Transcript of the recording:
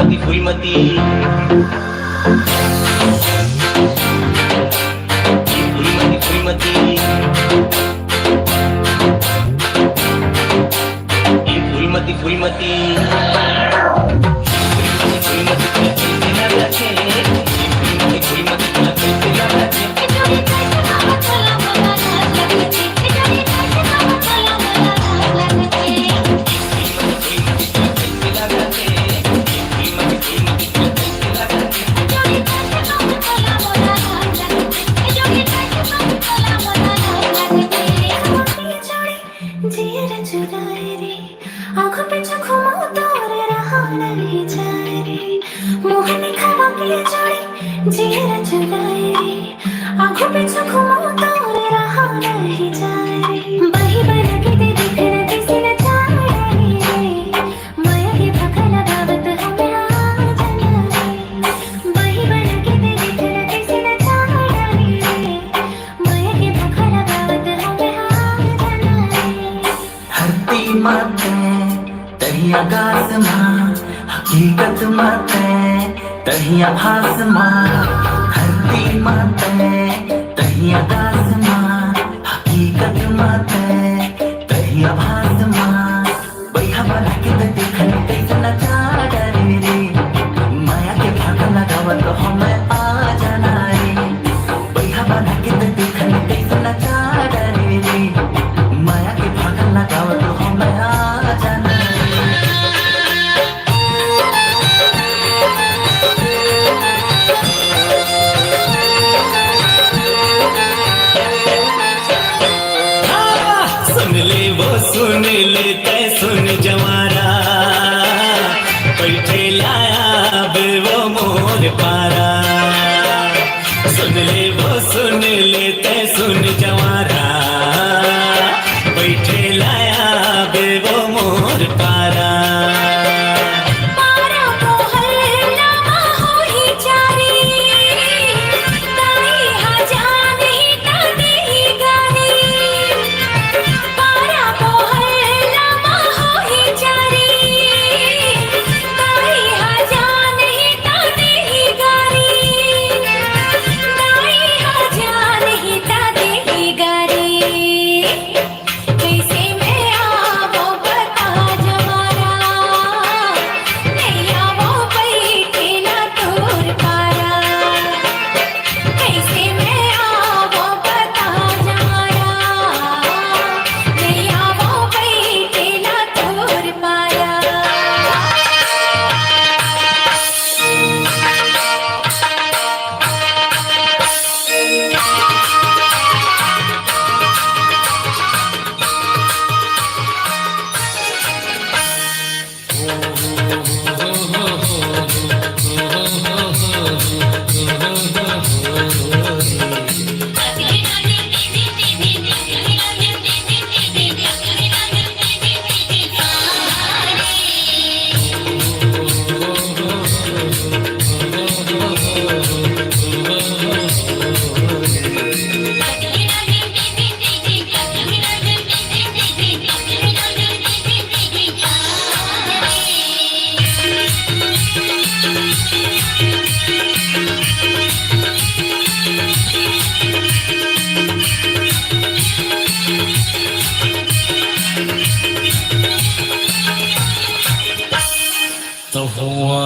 फुलमती फुलमती फुलमती फुलमती फुलमती फुलमती आंखों पे घुमाओ तो रहा नहीं जाए बही बना के दे दिखना किसी न चाहे माया की भका लगावत हमें आ जाना बही बना के दे दिखना किसी न चाहे माया की भका लगावत हमें आ जाना धरती माते तही आकाश माँ हकीकत माते तही आभास माँ धरती माते तही आकाश माँ हकीकत माते तही आभास माँ बैहा वाला के देखन कैसे नचा डरे रे माया के भाग लगावत हमें आ जाना रे बैहा वाला के देखन कैसे नचा डरे रे माया के भाग लगावत हमें आ जाना सुन लेते सुन जवारा बैठे लाया बे वो मोर पारा सुन लेते सुन जवारा बैठे लाया बे वो मोर पारा तो हुआ